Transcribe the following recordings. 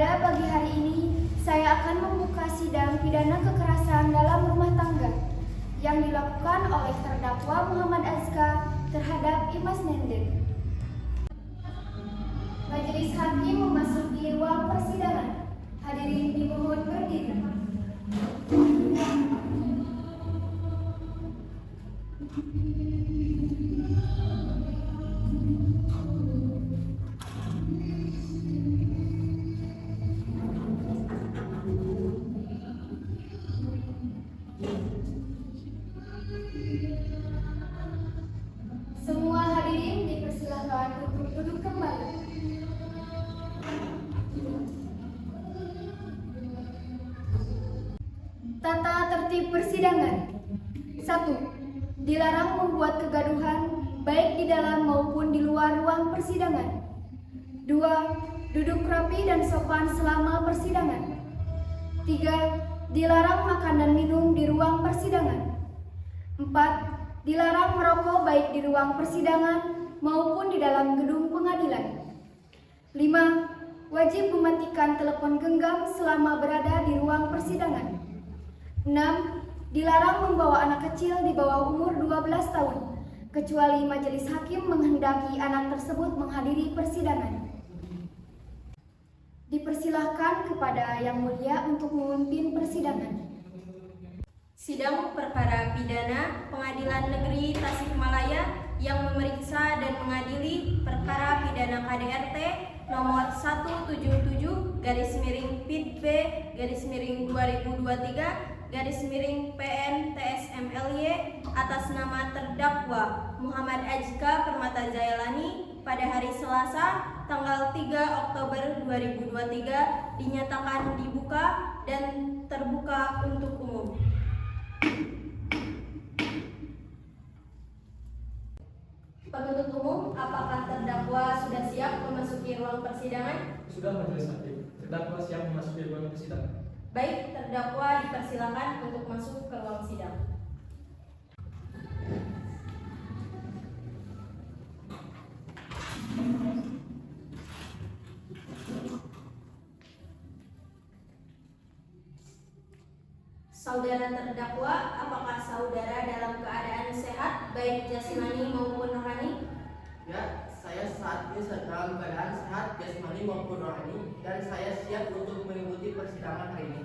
Pada pagi hari ini, saya akan membuka sidang pidana kekerasan dalam rumah tangga yang dilakukan oleh terdakwa Muhammad Azka terhadap Imas Nenden. Majelis hakim memasuki ruang persidangan. Hadirin dimohon berdiri. Semua hadirin dipersilakan untuk duduk kembali. Tata tertib persidangan. 1. Dilarang membuat kegaduhan baik di dalam maupun di luar ruang persidangan. 2. Duduk rapi dan sopan selama persidangan. 3. Dilarang makan dan minum di ruang persidangan. 4. Dilarang merokok baik di ruang persidangan maupun di dalam gedung pengadilan. 5. Wajib mematikan telepon genggam selama berada di ruang persidangan. 6. Dilarang membawa anak kecil di bawah umur 12 tahun, kecuali majelis hakim menghendaki anak tersebut menghadiri persidangan. Dipersilahkan kepada Yang Mulia untuk memimpin persidangan. Sidang perkara pidana Pengadilan Negeri Tasikmalaya yang memeriksa dan mengadili perkara pidana KDRT nomor 177-2023-PN TSMLY atas nama terdakwa Muhammad Azka Permata Jailani pada hari Selasa tanggal 3 Oktober 2023 dinyatakan dibuka dan terbuka untuk umum. Penuntut umum, apakah terdakwa sudah siap memasuki ruang persidangan? Sudah, majelis hakim. Terdakwa siap memasuki ruang persidangan. Baik, terdakwa dipersilakan untuk masuk ke ruang sidang. Saudara terdakwa, apakah saudara dalam keadaan sehat, baik jasmani maupun rohani? Ya, saya saat ini dalam keadaan sehat jasmani maupun rohani dan saya siap untuk mengikuti persidangan hari ini.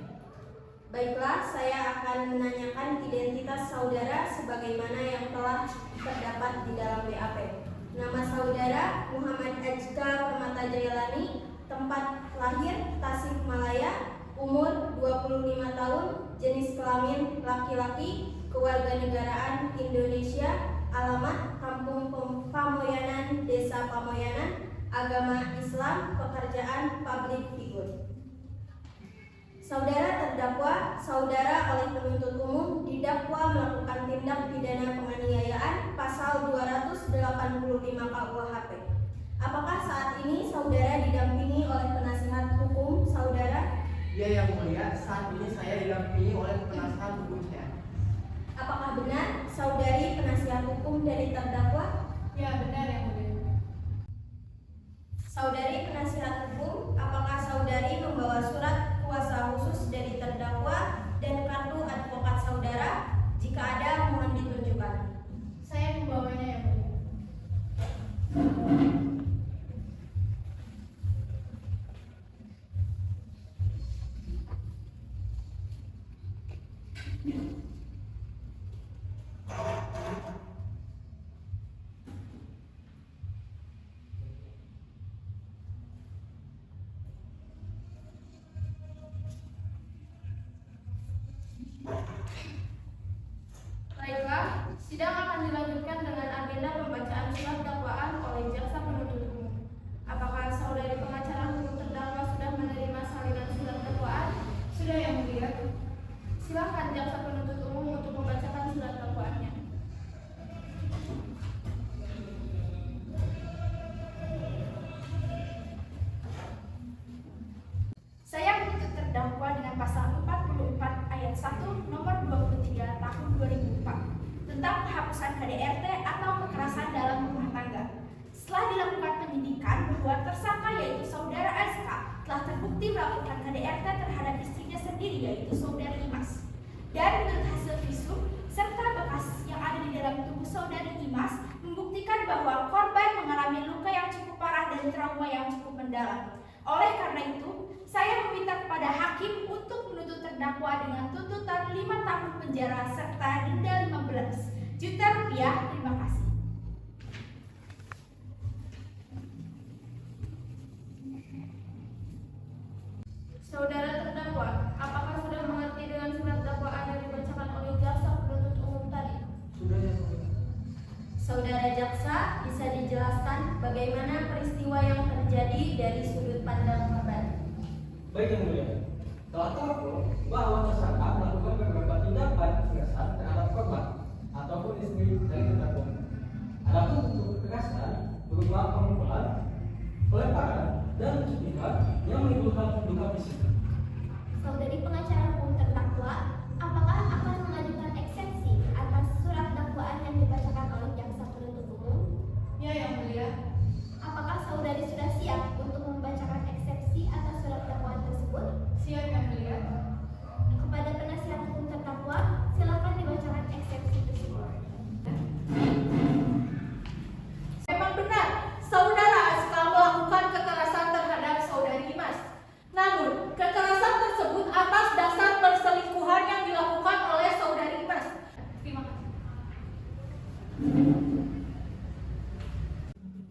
Baiklah, saya akan menanyakan identitas saudara sebagaimana yang telah terdapat di dalam BAP. Nama saudara Muhammad Azka Permata Jailani, tempat lahir Tasikmalaya, umur 25 tahun, jenis kelamin laki-laki, kewarganegaraan Indonesia, alamat Kampung Pamoyanan, Desa Pamoyanan, agama Islam, pekerjaan public figure. Saudara terdakwa, saudara oleh penuntut umum didakwa melakukan tindak pidana penganiayaan pasal 285 KUHP. Apakah saat ini saudara didampingi oleh penasihat hukum saudara? Ya, Yang Mulia, saat ini saya didampingi oleh penasihat hukum saya. Apakah benar saudari penasihat hukum dari terdakwa? Ya, benar Yang Mulia. Saudari penasihat hukum, apakah saudari membawa surat kuasa khusus dari terdakwa dan kartu advokat saudara? Jika ada, mohon ditunjukkan. Saya membawanya Yang Mulia. Baiklah, sidang akan dilanjutkan dengan agenda pembacaan surat dakwaan oleh jaksa penuntut umum. Apakah saudari pengacara hukum terdakwa sudah menerima salinan surat dakwaan? Sudah Yang Mulia. Silakan jaksa penuntut umum untuk membacakan surat dakwaannya. Saya menuntut terdakwa dengan pasal 44 ayat 1 nomor 23 tahun 2004 tentang penghapusan KDRT atau kekerasan dalam rumah tangga. Setelah dilakukan penyidikan bahwa tersangka yaitu saudara SK telah terbukti terbukti melakukan KDRT terhadap istrinya sendiri yaitu saudari Imas. Dan menurut hasil visum serta bekas yang ada di dalam tubuh saudari Imas membuktikan bahwa korban mengalami luka yang cukup parah dan trauma yang cukup mendalam. Oleh karena itu, saya meminta kepada hakim untuk menuntut terdakwa dengan tuntutan 5 tahun penjara serta denda 15 juta rupiah. Terima kasih. Saudara terdakwa, apakah sudah mengerti dengan surat dakwaan yang dibacakan oleh jaksa penuntut umum tadi? Sudah yang mulia. Saudara jaksa, bisa dijelaskan bagaimana peristiwa yang terjadi dari sudut pandang korban? Baik yang mulia. Telah terangkum bahwa tersangka melakukan beberapa tindakan kekerasan terhadap korban ataupun istri dari terdakwa. Adapun bentuk kekerasan berupa pemukulan, pelemparan, dan suntikan yang menimbulkan luka fisik. Saudari pengacara hukum terdakwa, apakah akan mengajukan eksepsi atas surat dakwaan yang dibacakan oleh jaksa penuntut umum? Ya, yang mulia. Apakah saudari sudah siap untuk membacakan eksepsi atas surat dakwaan tersebut? Siap, yang mulia. Kepada penasihat hukum terdakwa, silakan dibacakan eksepsi tersebut. Memang benar, saudara Aska melakukan kekerasan terhadap saudari Imas. Namun, kekerasan tersebut atas dasar perselingkuhan yang dilakukan oleh saudari Imas. Terima kasih.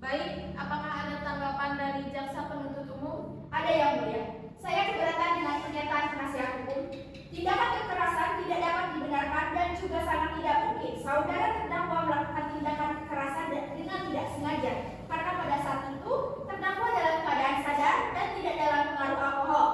Baik, apakah ada tanggapan dari jaksa penuntut umum? Ada yang mulia. Saya keberatan dengan pernyataan penasihat hukum. Tindakan kekerasan tidak dapat dibenarkan dan juga sangat tidak mungkin saudara terdakwa melakukan tindakan kekerasan dengan tidak sengaja. Karena pada saat itu terdakwa dalam keadaan sadar dan tidak dalam pengaruh alkohol.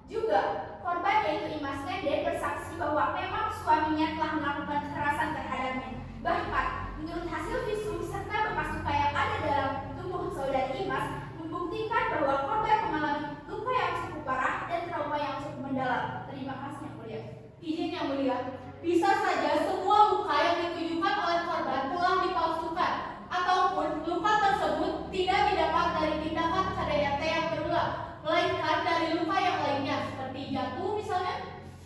Juga korban yaitu Imas Nenden bersaksi bahwa memang suaminya telah melakukan kekerasan terhadapnya. Bahkan menurut hasil visum serta bekas luka yang ada dalam tubuh saudari Imas membuktikan bahwa korban mengalami luka yang cukup parah dan trauma yang cukup mendalam. Terima kasih yang mulia. Izin yang mulia, bisa saja semua luka yang ditujukan oleh korban telah dipalsukan ataupun luka tersebut tidak didapat dari tindakan KDRT yang berulang, melainkan dari luka yang lainnya seperti jatuh misalnya.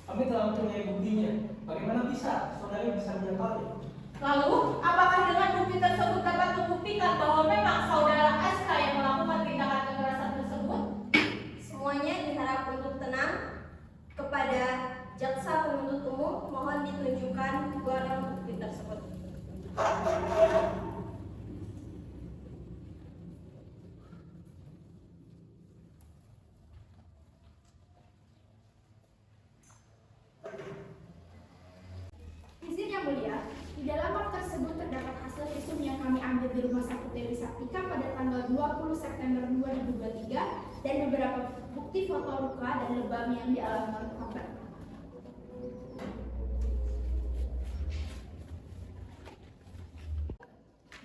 Kami telah mempunyai buktinya. Bagaimana bisa saudari bisa menyangkalnya? Lalu, apakah dengan bukti tersebut dapat membuktikan bahwa memang saudara Aska yang melakukan tindakan kekerasan tersebut? Semuanya diharap untuk tenang. Kepada jaksa penuntut umum, mohon ditunjukkan barang bukti tersebut. Izin yang mulia, di dalam bab tersebut terdapat hasil visum yang kami ambil di Rumah Sakit Dewi Sartika pada tanggal 20 September 2023 dan beberapa bukti foto luka dan lebam yang dialami oleh korban.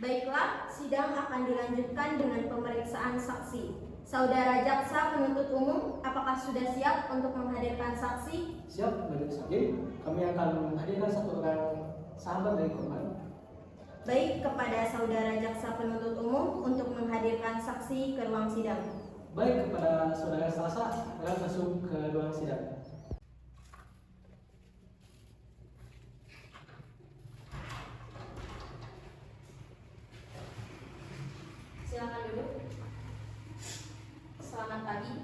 Baiklah, sidang akan dilanjutkan dengan pemeriksaan saksi. Saudara jaksa penuntut umum, apakah sudah siap untuk menghadirkan saksi? Siap, majelis hakim. Kami akan menghadirkan satu orang sahabat dari korban. Baik, kepada saudara jaksa penuntut umum untuk menghadirkan saksi ke ruang sidang. Baik, kepada saudara Salsa, akan masuk ke ruang sidang. Silakan duduk. Selamat pagi.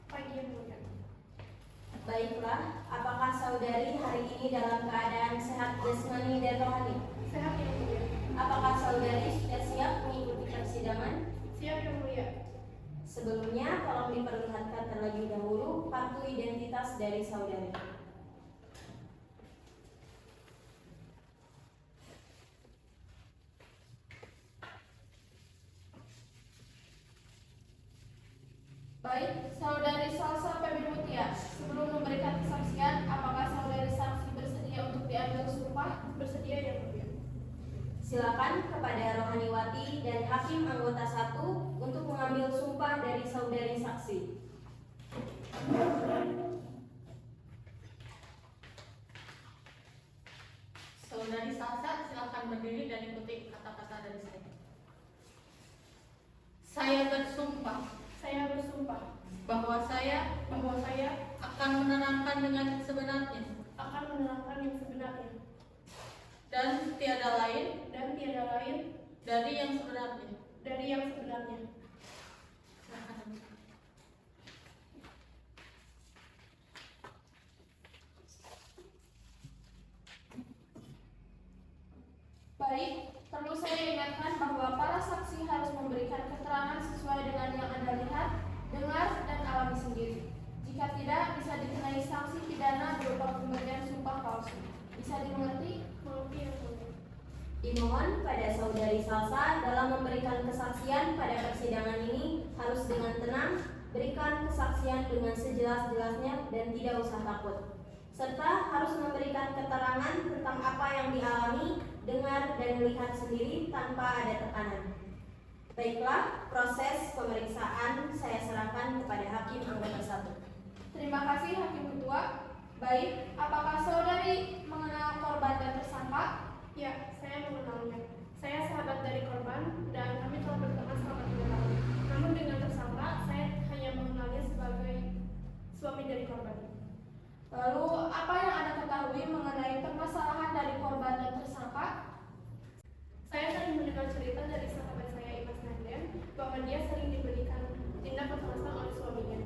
Pagi yang mulia. Baiklah, apakah saudari hari ini dalam keadaan sehat jasmani dan rohani? Sehat yang mulia. Apakah saudari sudah siap mengikuti persidangan? Siap yang mulia. Sebelumnya, tolong diperlihatkan terlebih dahulu kartu identitas dari saudari. Baik, saudari Salsa Febri Mutia, sebelum memberikan kesaksian, apakah saudari saksi bersedia untuk diambil sumpah? Bersedia yang mulia. Silakan kepada Rohaniwati dan Hakim anggota 1 untuk mengambil sumpah dari saudari saksi. Saudari Salsa, silakan berdiri dan ikuti kata-kata dari saya. Saya bersumpah Saya bersumpah bahwa saya saya bahwa saya akan menerangkan dengan sebenarnya akan menerangkan yang sebenarnya dan tiada lain dari yang sebenarnya. Silakan. Baik, perlu saya ingatkan bahwa para saksi harus memberikan keterangan sesuai dengan yang Anda lihat, dengar, dan alami sendiri. Jika tidak, bisa dikenai sanksi pidana berupa pemberian sumpah palsu. Bisa dimengerti? Mengerti yang mulia. Dimohon pada saudari Salsa dalam memberikan kesaksian pada persidangan ini harus dengan tenang, berikan kesaksian dengan sejelas-jelasnya dan tidak usah takut. Serta harus memberikan keterangan tentang apa yang dialami, dengar, dan melihat sendiri tanpa ada tekanan. Baiklah, proses pemeriksaan saya serahkan kepada Hakim Anggota 1. Terima kasih Hakim Ketua. Baik, apakah saudari mengenal korban dan tersangka? Ya, saya mengenalnya. Saya sahabat dari korban dan kami telah berteman selama 3 tahun. Namun dengan tersangka, saya hanya mengenalnya sebagai suami dari korban. Lalu, apa yang Anda ketahui mengenai permasalahan dari korban dan tersangka? Saya sering mendengar cerita dari sahabat saya Imas Nanden bahwa dia sering diberikan tindak kekerasan oleh suaminya.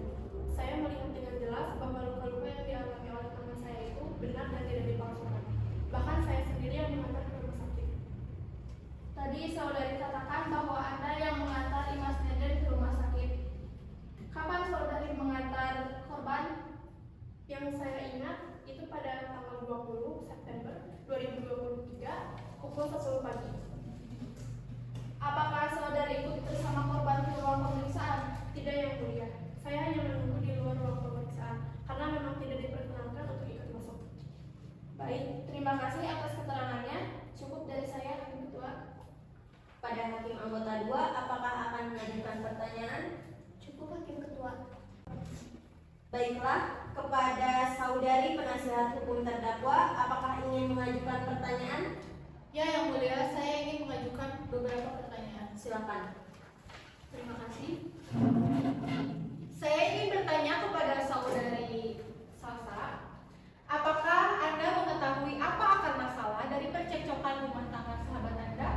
Saya melihat dengan jelas bahwa luka-luka yang dialami oleh teman saya itu benar dan tidak dipalsukan. Bahkan saya sendiri yang mengantar ke rumah sakit. Tadi saudari katakan bahwa Anda yang mengantar Imas Nenden ke rumah sakit. Kapan saudari mengantar korban? Yang saya ingat itu pada tanggal 20 September 2023 pukul 10 pagi. Apakah saudari ikut bersama korban ke ruang pemeriksaan? Tidak yang mulia. Saya hanya menunggu di luar ruang pemeriksaan karena memang tidak diperkenankan untuk ikut masuk. Baik, terima kasih atas keterangannya. Cukup dari saya, Hakim Ketua. Pada Hakim Anggota 2, apakah akan mengajukan pertanyaan? Cukup Hakim Ketua. Baiklah, kepada saudari penasihat hukum terdakwa, apakah ingin mengajukan pertanyaan? Ya, yang mulia, saya ingin mengajukan beberapa pertanyaan. Silakan. Terima kasih. Saya ingin bertanya kepada saudari Salsa, apakah Anda mengetahui apa akar masalah dari percekcokan rumah tangga sahabat Anda?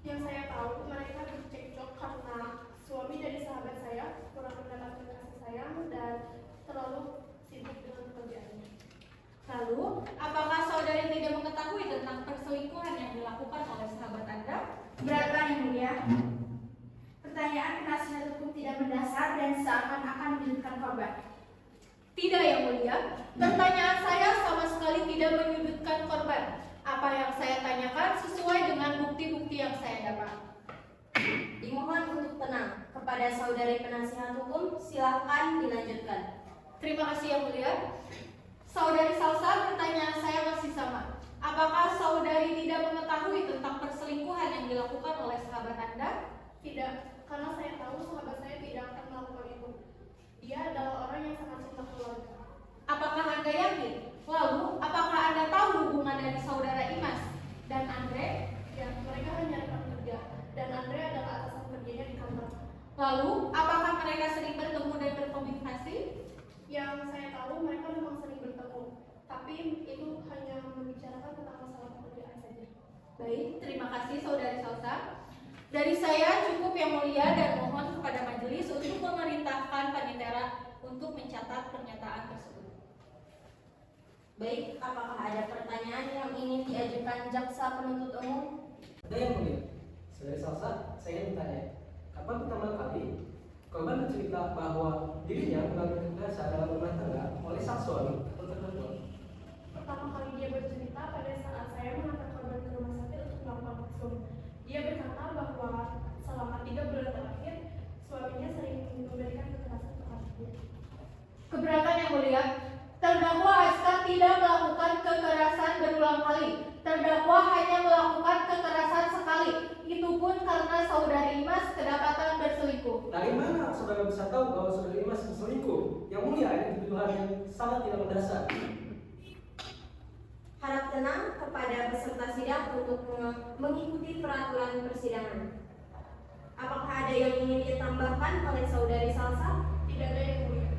Yang saya tahu, mereka bercekcok karena suami dari sahabat saya kurang mendapatkan kasih sayang dan terlalu sibuk dengan pekerjaannya. Lalu, apakah saudari tidak mengetahui tentang perselingkuhan yang dilakukan oleh sahabat Anda? Keberatan yang mulia. Pertanyaan penasihat hukum tidak berdasar dan seakan-akan menyudutkan korban. Tidak yang mulia, pertanyaan saya sama sekali tidak menyudutkan korban. Apa yang saya tanyakan sesuai dengan bukti-bukti yang saya dapat. Dimohon untuk tenang. Kepada saudari penasihat hukum, silakan dilanjutkan. Terima kasih yang mulia. Saudari Salsa, pertanyaan saya masih sama. Apakah saudari tidak mengetahui tentang perselingkuhan yang dilakukan oleh sahabat Anda? Tidak, karena saya tahu sahabat saya tidak akan melakukan itu. Dia adalah orang yang sangat cinta keluarga. Apakah Anda yakin? Lalu, apakah Anda tahu hubungan dari saudara Imas dan Andre? Ya, mereka hanya rekan kerja, dan Andre adalah atasan kerjanya di kantor. Lalu, apakah mereka sering bertemu dan berkomunikasi? Yang saya tahu mereka memang sering bertemu, tapi itu hanya membicarakan tentang masalah pekerjaan saja. Baik, terima kasih saudari Salsa. Dari saya cukup yang mulia dan mohon kepada majelis untuk memerintahkan Panitera untuk mencatat pernyataan tersebut. Baik, apakah ada pertanyaan yang ingin diajukan jaksa penuntut umum? Ada yang mulia. Saudari Salsa, saya ingin bertanya, kapan pertama kali korban bercerita bahwa dirinya mengalami kekerasan dalam rumah tangga oleh sang suami atau terdakwa? Pertama kali dia bercerita pada saat saya mengantar korban ke rumah sakit untuk melakukan visum. Dia berkata bahwa selama 3 bulan terakhir suaminya sering memberikan kekerasan kepadanya. Keberatan yang mulia, terdakwa SK tidak melakukan kekerasan berulang kali. Terdakwa hanya melakukan kekerasan sekali. Itu pun karena saudari Imas kedapatan berselingkuh. Dari mana saudara bisa tahu bahwa saudari Imas berselingkuh? Yang mulia, ini tuduhan yang sangat tidak mendasar. Harap tenang kepada peserta sidang untuk mengikuti peraturan persidangan. Apakah ada yang ingin ditambahkan oleh saudari Salsa? Tidak ada yang mulia.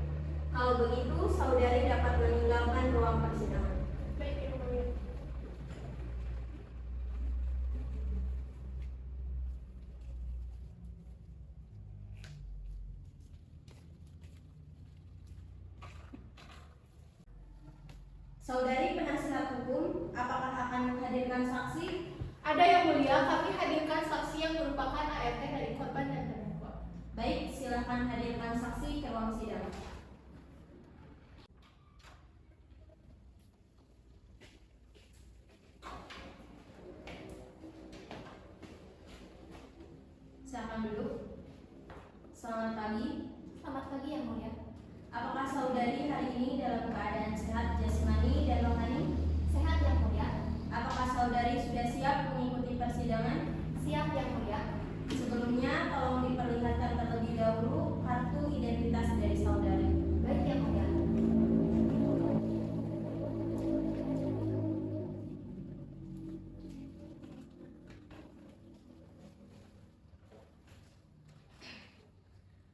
Saudari penasihat hukum, apakah akan menghadirkan saksi? Ada yang mulia, kami hadirkan saksi yang merupakan ART dari korban dan terdakwa. Baik, silakan hadirkan saksi ke ruang sidang. Silakan duduk. Selamat pagi. Selamat pagi yang mulia. Apakah saudari hari ini dalam keadaan sehat jasmani dan rohani? Sehat yang mulia. Apakah saudari sudah siap mengikuti persidangan? Siap yang mulia. Sebelumnya, tolong diperlihatkan terlebih dahulu kartu identitas dari saudari. Baik yang mulia.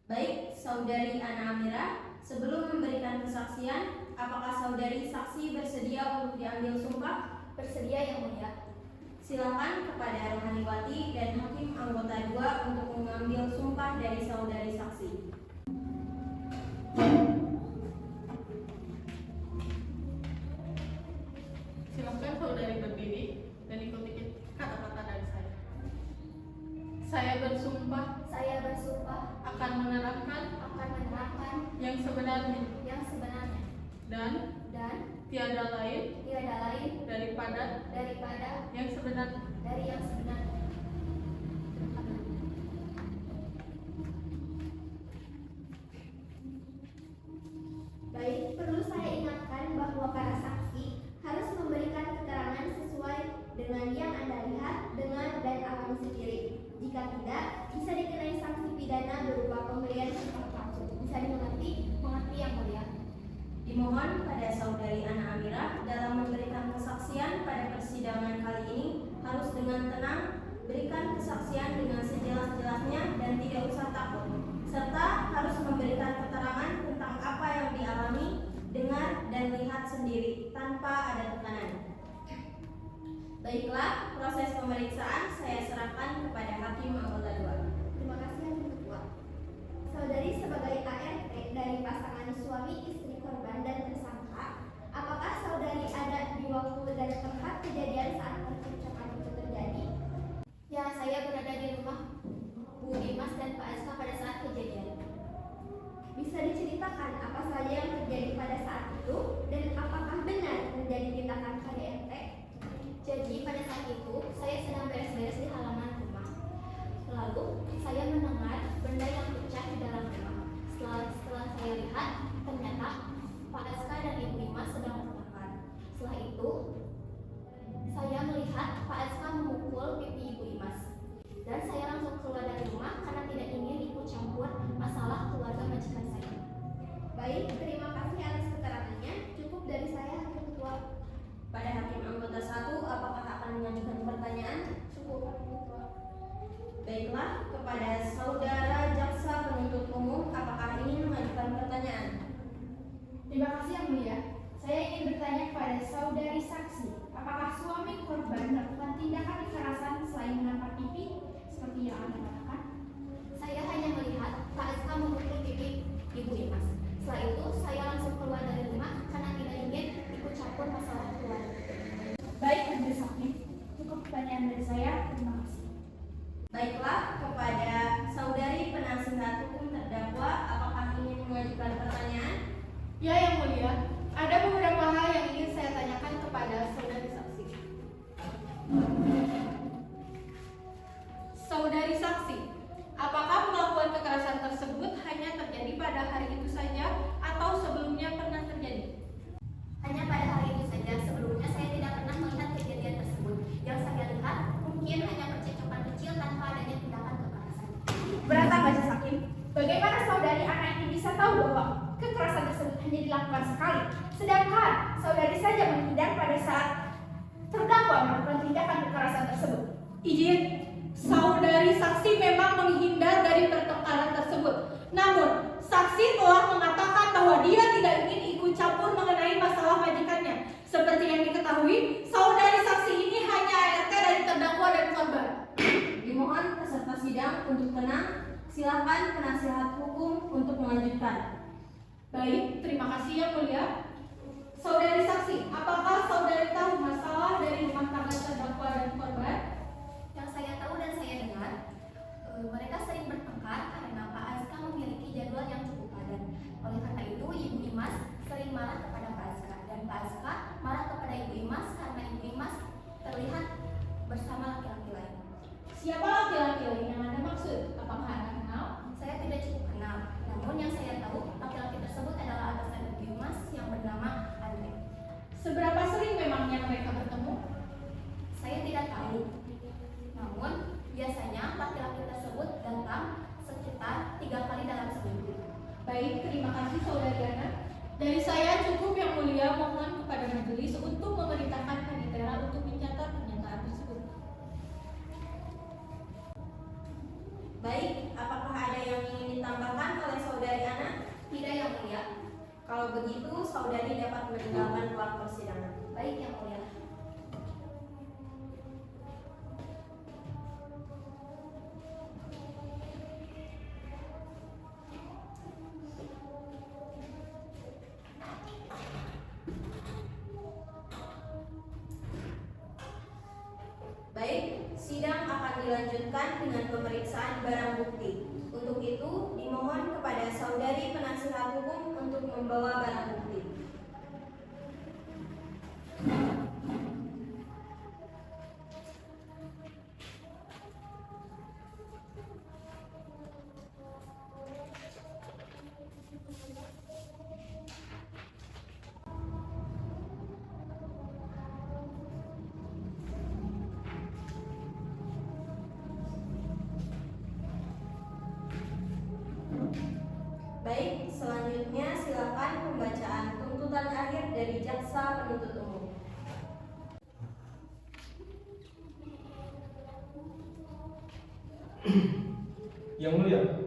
Baik, saudari Ana Amira, sebelum memberikan kesaksian, apakah saudari saksi bersedia untuk diambil sumpah? Bersedia yang mulia. Silakan kepada Rohaniwati dan Hakim anggota 2 untuk mengambil sumpah dari saudari saksi. Silakan saudari berdiri dan ikuti kata-kata dari saya. Saya bersumpah Saya bersumpah akan menerapkan akan menerapkan yang sebenarnya yang sebenarnya dan dan tiada lain tiada lain daripada yang sebenarnya. dari yang sebenarnya. Baik, perlu saya ingatkan bahwa para saksi harus memberikan keterangan sesuai dengan yang Anda lihat, dengar, dan alami sendiri. Jika tidak, bisa dikenai sanksi pidana berupa pemberian sumpah palsu. Bisa dimengerti? Mengerti yang mulia. Dimohon pada saudari Ana Amira dalam memberikan kesaksian pada persidangan kali ini harus dengan tenang, berikan kesaksian dengan sejelas-jelasnya dan tidak usah takut, serta harus memberikan keterangan tentang apa yang dialami, dengar, dan lihat sendiri tanpa ada tekanan. Baiklah, proses pemeriksaan saya serahkan kepada Hakim anggota 2. Terima kasih Hakim Ketua. Saudari sebagai ART dari pasangan suami istri korban dan tersangka, apakah saudari ada di waktu dan tempat kejadian saat percakapan itu terjadi? Ya, saya berada di rumah Bu Dimas dan Pak Aska pada saat kejadian. Bisa diceritakan apa saja yang terjadi pada saat itu dan apakah benar terjadi tindakan KDRT? Jadi pada saat itu saya sedang beres-beres di halaman rumah. Lalu saya mendengar benda yang pecah di dalam rumah. Setelah saya lihat, ternyata Pak Aska dan Ibu Dimas sedang bertengkar. Setelah itu saya melihat Pak Aska memukul pipi Ibu Dimas. Dan saya langsung keluar dari rumah karena tidak ingin ikut campur masalah keluarga majikan saya. Baik, terima kasih atas keterangannya. Cukup dari saya, Hakim Ketua. Pada Hakim anggota 1, apakah akan mengajukan pertanyaan? Cukup, Hakim Ketua. Baiklah, kepada saudara jaksa penuntut umum, apakah ingin mengajukan pertanyaan? Terima kasih yang mulia. Saya ingin bertanya kepada saudari saksi, apakah suami korban melakukan tindakan kekerasan selain menampar pipi seperti yang Anda katakan? Saya hanya melihat Pak Aska memukul pipi Ibu Dimas. Setelah itu, saya langsung keluar dari rumah karena tidak ingin ikut campur masalah keluarga. Baik, Majelis Hakim. Cukup pertanyaan dari saya. Terima kasih. Baiklah, kepada saudari penasihat hukum terdakwa, apakah ingin mengajukan pertanyaan? Ya yang mulia, ada beberapa hal yang ingin saya tanyakan kepada saudari saksi. Saudari saksi, apakah pelakuan kekerasan tersebut hanya terjadi pada hari itu saja atau sebelumnya pernah terjadi? Hanya pada hari itu saja, sebelumnya saya tidak pernah melihat kejadian tersebut. Yang saya lihat mungkin hanya percakapan kecil tanpa adanya tindakan kekerasan. Berantak Majelis Hakim, bagaimana saudari anak ini bisa tahu bahwa kekerasan tersebut hanya dilakukan sekali, sedangkan saudari saja menghindar pada saat terdakwa melakukan tindakan kekerasan tersebut? Izin, saudari saksi memang menghindar dari pertengkaran tersebut. Namun, saksi telah mengatakan bahwa dia tidak ingin ikut campur mengenai masalah majikannya. Seperti yang diketahui, saudari saksi ini hanya ART dari terdakwa dan korban. Dimohon peserta sidang untuk tenang. Silakan penasihat hukum untuk melanjutkan. Baik, terima kasih yang mulia. Saudari saksi, apakah saudari tahu masalah dari rumah tangga terdakwa dan korban? Yang saya tahu dan saya dengar, mereka sering bertengkar karena Pak Azka memiliki jadwal yang cukup padat. Oleh karena itu, Ibu Imas sering marah kepada Pak Azka, dan Pak Azka marah kepada Ibu Imas karena Ibu Imas terlihat bersama laki-laki lain. Siapa laki-laki lain yang Anda maksud? Apakah Anda kenal? Saya tidak cukup kenal, namun yang saya tahu laki-laki tersebut adalah atasan Ibu Imas yang bernama Andre. Seberapa sering memangnya mereka bertemu? Saya tidak tahu, namun biasanya laki-laki tersebut datang sekitar 3 kali dalam seminggu. Baik, terima kasih saudari Ana. Dari saya cukup yang mulia, mohon kepada majelis untuk memerintahkan Panitera untuk mencatat pernyataan tersebut. Baik, apakah ada yang ingin ditambahkan oleh saudari Ana? Tidak, yang mulia. Kalau begitu, saudari dapat meninggalkan ruang persidangan. Baik, yang mulia. Baik, sidang akan dilanjutkan dengan pemeriksaan barang bukti. Untuk itu, dimohon kepada saudari penasihat hukum untuk membawa barang bukti. Baik, selanjutnya silakan pembacaan tuntutan akhir dari jaksa penuntut umum. Yang mulia,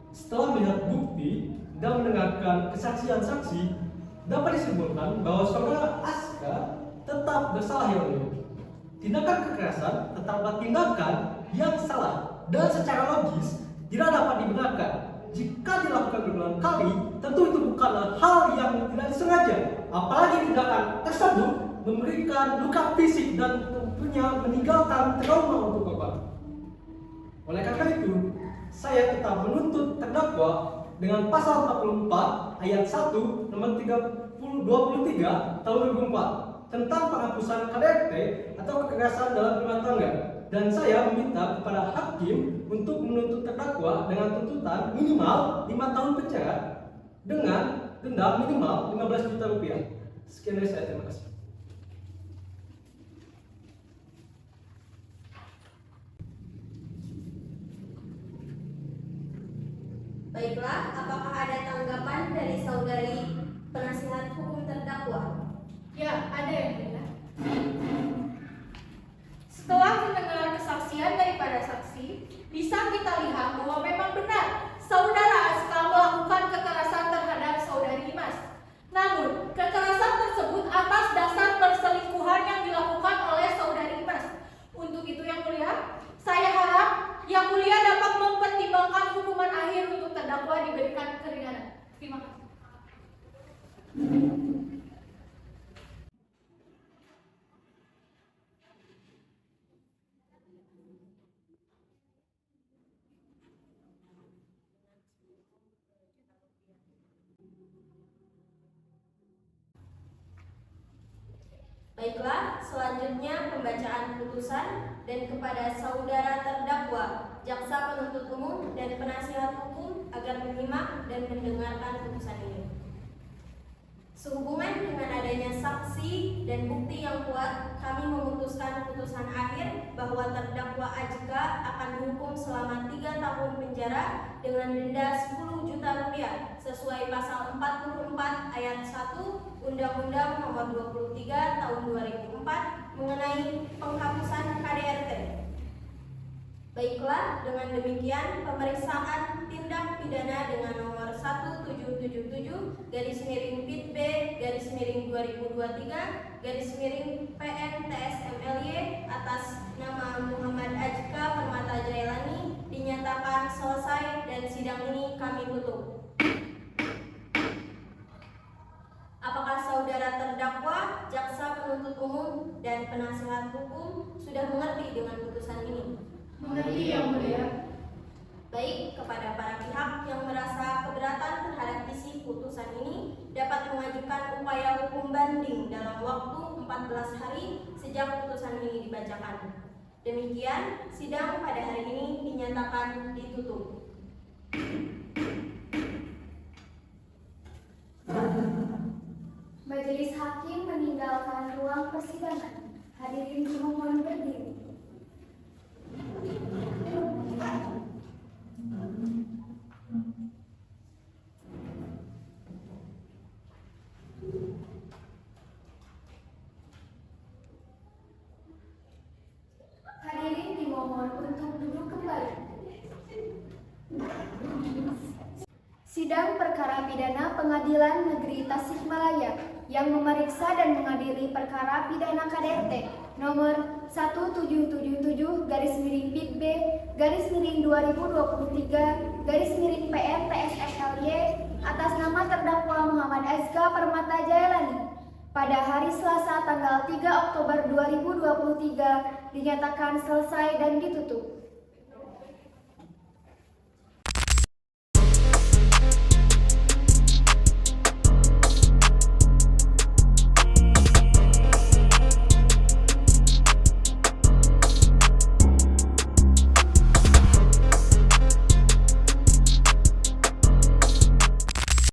setelah melihat bukti dan mendengarkan kesaksian saksi, dapat disimpulkan bahwa saudara Azka tetap bersalah yang mulia. Tindakan kekerasan tetaplah tindakan yang salah dan secara logis tidak dapat dibenarkan. Jika dilakukan berulang kali, tentu itu bukanlah hal yang tidak disengaja. Apalagi tindakan tersebut memberikan luka fisik dan tentunya meninggalkan trauma untuk korban. Oleh karena itu, saya tetap menuntut terdakwa dengan pasal 44 ayat 1 nomor 23 tahun 2004 tentang penghapusan KDRT atau kekerasan dalam rumah tangga. Dan saya meminta kepada hakim untuk menuntut terdakwa dengan tuntutan minimal 5 tahun penjara dengan denda minimal 15 juta rupiah. Sekian dari saya, terima kasih. Baiklah, apakah ada tanggapan dari saudari penasihat hukum terdakwa? Ya, ada yang mulia. Setelah mendengar kesaksian daripada saksi, bisa kita lihat bahwa memang benar saudara Azka melakukan kekerasan terhadap saudari Imas. Namun, kekerasan tersebut atas dasar perselingkuhan yang dilakukan oleh saudari Imas. Untuk itu yang mulia, saya harap yang mulia dapat mempertimbangkan hukuman akhir untuk terdakwa diberikan keringanan. Terima kasih. Baiklah, selanjutnya pembacaan putusan dan kepada saudara terdakwa, jaksa penuntut umum dan penasihat hukum agar menyimak dan mendengarkan putusan ini. Sehubungan dengan adanya saksi dan bukti yang kuat, kami memutuskan putusan akhir bahwa terdakwa Ajka akan dihukum selama 3 tahun penjara dengan denda 10 juta rupiah sesuai pasal 44 ayat 1 Undang-Undang Nomor 23 Tahun 2004 mengenai penghapusan KDRT. Baiklah, dengan demikian pemeriksaan tindak pidana dengan nomor 1777-2023-PN-TSMLY atas nama Muhammad Ajka Permata Jailani dinyatakan selesai dan sidang ini kami tutup. Apakah saudara terdakwa Setuju Yang Mulia. Baik, kepada para pihak yang merasa keberatan terhadap isi putusan ini dapat mengajukan upaya hukum banding dalam waktu 14 hari sejak putusan ini dibacakan. Demikian, sidang pada hari ini dinyatakan ditutup. Majelis hakim meninggalkan ruang persidangan. Hadirin dimohon berdiri. Hadirin dimohon untuk duduk kembali. Sidang perkara pidana Pengadilan Negeri Tasikmalaya yang memeriksa dan mengadili perkara pidana KDRT nomor 1777/PB/2023/PN-PSMLY atas nama terdakwa Muhammad Azka Permata Jailani pada hari Selasa tanggal 3 Oktober 2023 dinyatakan selesai dan ditutup.